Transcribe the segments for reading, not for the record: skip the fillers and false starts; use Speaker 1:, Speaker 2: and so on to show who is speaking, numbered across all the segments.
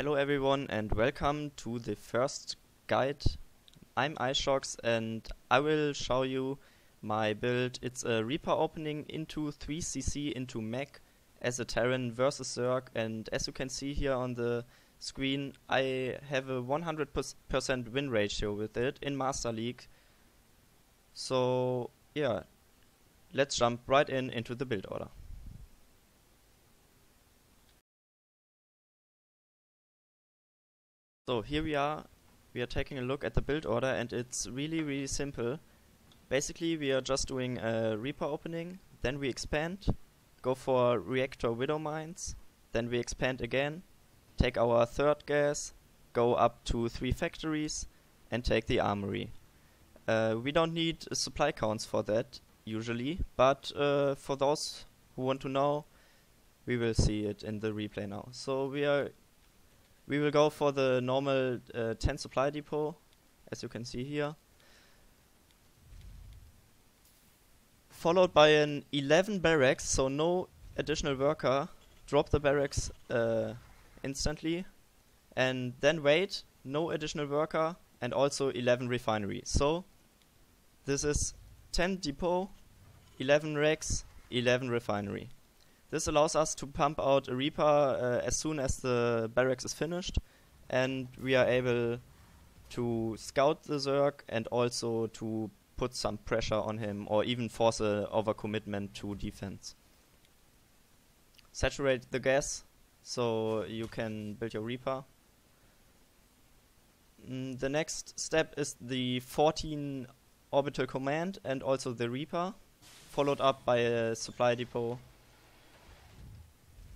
Speaker 1: Hello everyone and welcome to the first guide. I'm iSHOKZ and I will show you my build. It's a Reaper opening into 3cc into Mech as a terran versus zerg, and as you can see here on the screen, I have a 100% win ratio with it in Master League. So yeah, let's jump right into the build order. So here we are taking a look at the build order, and it's really simple. Basically we are just doing a Reaper opening, then we expand, go for reactor widow mines, then we expand again, take our third gas, go up to 3 factories and take the armory. We don't need supply counts for that usually, but for those who want to know, we will see it in the replay now. So we will go for the normal 10 supply depot, as you can see here, followed by an 11 barracks, so no additional worker. Drop the barracks instantly, and then wait, no additional worker, and also 11 refinery. So this is 10 depot, 11 racks, 11 refinery. This allows us to pump out a Reaper as soon as the barracks is finished, and we are able to scout the zerg and also to put some pressure on him or even force a overcommitment to defense. Saturate the gas so you can build your Reaper. The next step is the 14 orbital command and also the Reaper, followed up by a supply depot,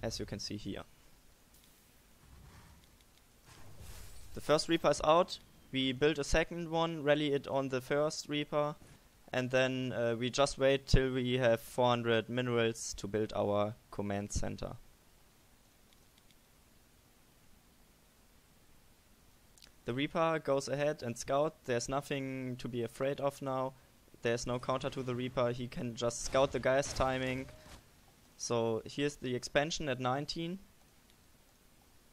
Speaker 1: as you can see here. The first Reaper is out, we build a second one, rally it on the first Reaper, and then we just wait till we have 400 minerals to build our command center. The Reaper goes ahead and scout. There's nothing to be afraid of now. There's no counter to the Reaper, he can just scout the gas timing. So here's the expansion at 19,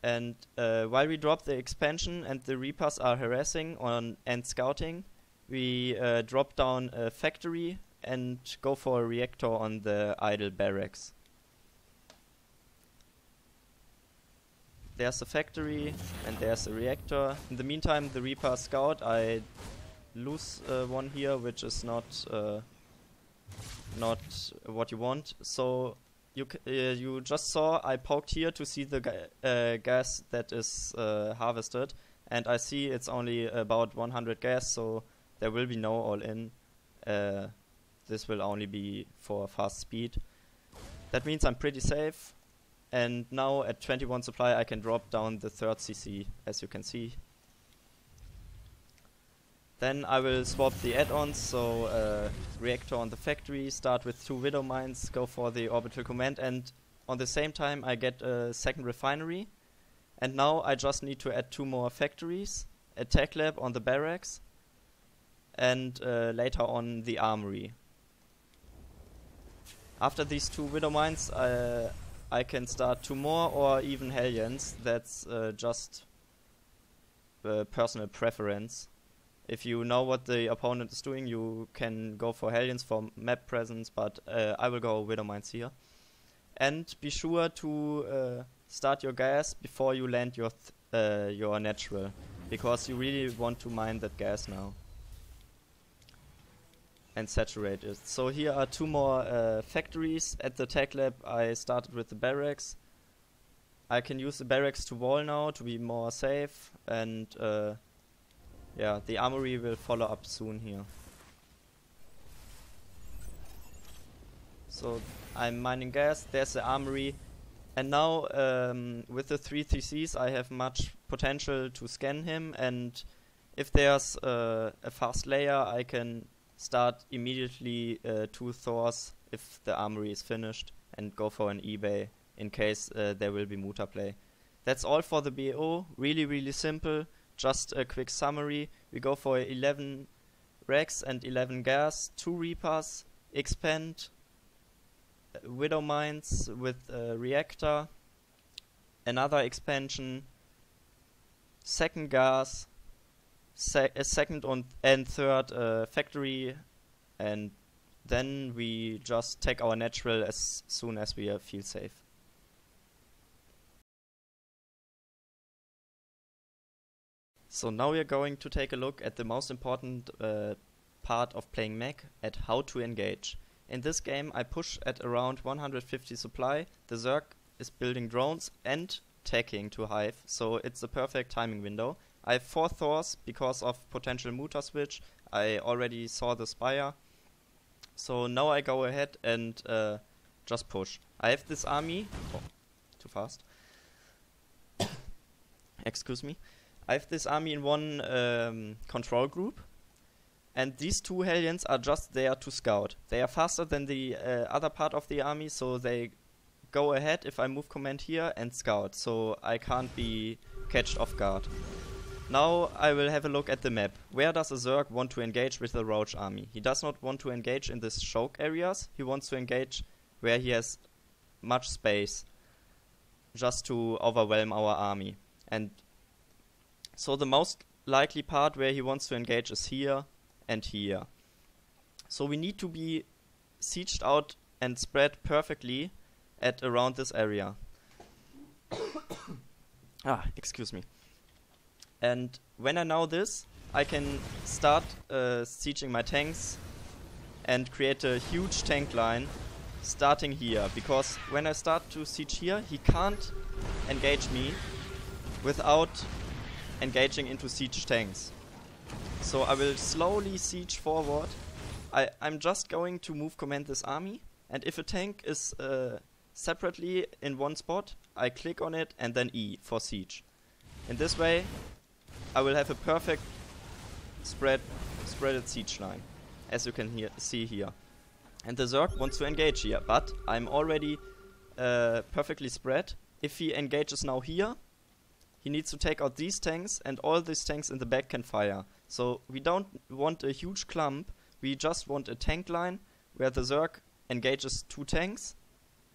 Speaker 1: and while we drop the expansion and the Reapers are harassing on and scouting, we drop down a factory and go for a reactor on the idle barracks. There's a factory and there's a reactor. In the meantime the Reaper scout. I lose one here, which is not what you want. So you just saw I poked here to see the gas that is harvested, and I see it's only about 100 gas, so there will be no all-in. This will only be for fast speed. That means I'm pretty safe, and now at 21 supply I can drop down the third CC, as you can see. Then I will swap the add-ons, so reactor on the factory, start with 2 widow mines, go for the orbital command, and on the same time I get a second refinery. And now I just need to add 2 more factories, a tech lab on the barracks, and later on the armory. After these 2 widow mines I can start 2 more or even Hellions. That's just personal preference. If you know what the opponent is doing, you can go for Hellions for map presence, but I will go widow mines here. And be sure to start your gas before you land your natural, because you really want to mine that gas now and saturate it. So here are 2 more factories. At the tech lab I started with the barracks. I can use the barracks to wall now to be more safe, and yeah, the armory will follow up soon here. So I'm mining gas, there's the armory, and now with the 3 TCs I have much potential to scan him, and if there's a fast layer I can start immediately 2 Thors if the armory is finished and go for an eBay in case there will be muta play. That's all for the BO, really simple. Just a quick summary. We go for 11 racks and 11 gas, 2 Reapers, expand, widow mines with a reactor, another expansion, second gas, second and third factory, and then we just take our natural as soon as we feel safe. So now we are going to take a look at the most important part of playing Mech, at how to engage. In this game I push at around 150 supply. The Zerg is building drones and tagging to Hive, so it's the perfect timing window. I have 4 Thors because of potential muta switch. I already saw the Spire. So now I go ahead and just push. I have this army. Oh, too fast. Excuse me. I have this army in one control group. And these 2 Hellions are just there to scout. They are faster than the other part of the army, so they go ahead if I move command here and scout. So I can't be catched off guard. Now I will have a look at the map. Where does a Zerg want to engage with the Roach army? He does not want to engage in the choke areas. He wants to engage where he has much space, just to overwhelm our army. And so the most likely part where he wants to engage is here and here. So we need to be sieged out and spread perfectly at around this area. Excuse me. And when I know this, I can start sieging my tanks and create a huge tank line starting here. Because when I start to siege here, he can't engage me without engaging into siege tanks. So I will slowly siege forward. I'm just going to move command this army, and if a tank is separately in one spot, I click on it and then E for siege. In this way I will have a perfect spreaded siege line, as you can see here. And the Zerg wants to engage here, but I'm already perfectly spread. If he engages now here, he needs to take out these tanks, and all these tanks in the back can fire. So we don't want a huge clump, we just want a tank line where the Zerg engages 2 tanks,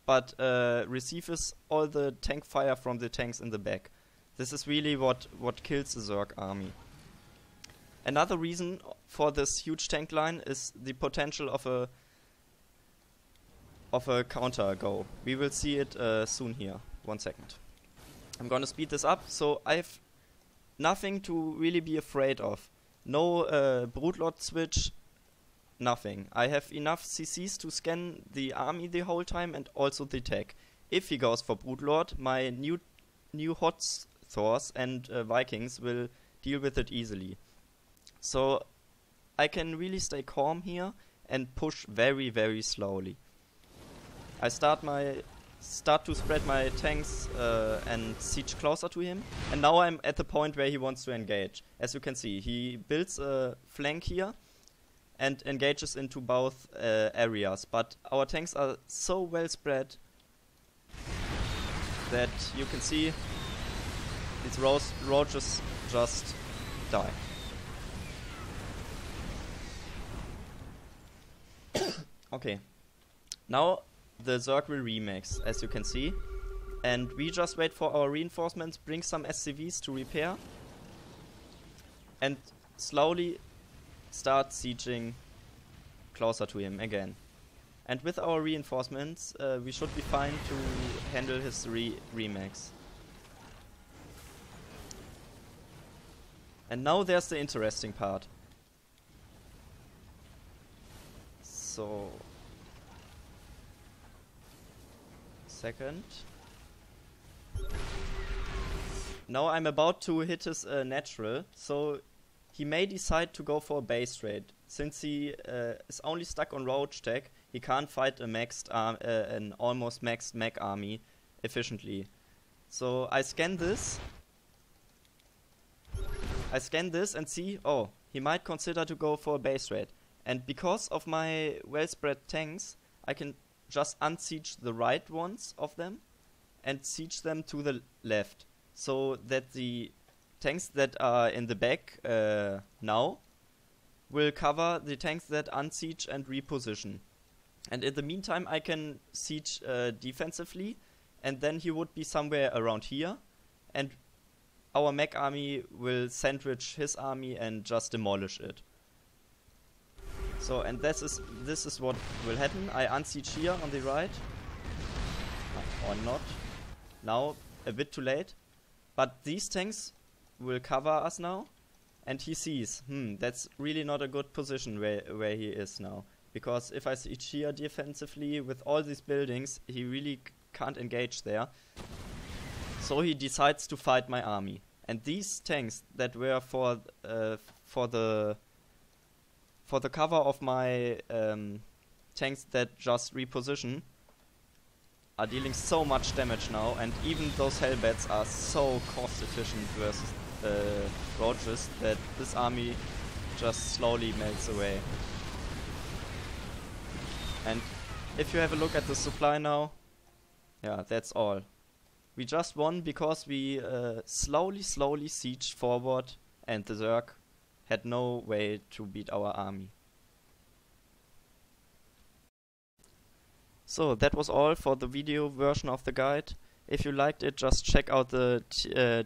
Speaker 1: but receives all the tank fire from the tanks in the back. This is really what kills the Zerg army. Another reason for this huge tank line is the potential of a counter go. We will see it soon here. 1 second. I'm gonna speed this up, so I have nothing to really be afraid of. No Broodlord switch, nothing. I have enough CCs to scan the army the whole time and also the tech. If he goes for Broodlord, my new HotS Thors and Vikings will deal with it easily. So I can really stay calm here and push very, very slowly. I start to spread my tanks and siege closer to him, and now I'm at the point where he wants to engage. As you can see, he builds a flank here and engages into both areas, but our tanks are so well spread that you can see these roaches just die. Okay, now the Zerg will remix, as you can see, and we just wait for our reinforcements, bring some SCVs to repair, and slowly start sieging closer to him again. And with our reinforcements, we should be fine to handle his remix. And now there's the interesting part. So, second. Now I'm about to hit his natural, so he may decide to go for a base raid. Since he is only stuck on roach tech, he can't fight an almost maxed mech army efficiently. So I scan this. And see, oh, he might consider to go for a base raid. And because of my well-spread tanks, I can just unsiege the right ones of them and siege them to the left, so that the tanks that are in the back now will cover the tanks that unsiege and reposition. And in the meantime I can siege defensively, and then he would be somewhere around here, and our Mech army will sandwich his army and just demolish it. So, and this is what will happen. I unsiege here on the right. Or not. Now, a bit too late. But these tanks will cover us now. And he sees, that's really not a good position where he is now. Because if I siege here defensively with all these buildings, he really can't engage there. So he decides to fight my army. And these tanks that were for the cover of my tanks that just reposition are dealing so much damage now, and even those hellbats are so cost efficient versus roaches that this army just slowly melts away. And if you have a look at the supply now, yeah, that's all. We just won because we slowly sieged forward, and the zerg had no way to beat our army. So that was all for the video version of the guide. If you liked it, just check out the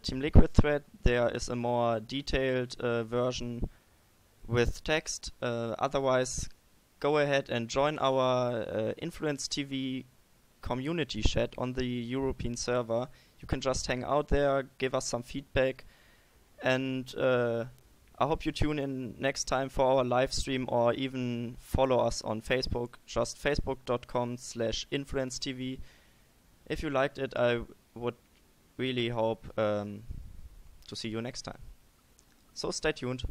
Speaker 1: Team Liquid thread. There is a more detailed version with text. Otherwise, go ahead and join our inFluenceTV community chat on the European server. You can just hang out there, give us some feedback, and I hope you tune in next time for our live stream, or even follow us on Facebook, just facebook.com/inFluenceTV. If you liked it, I would really hope to see you next time. So stay tuned.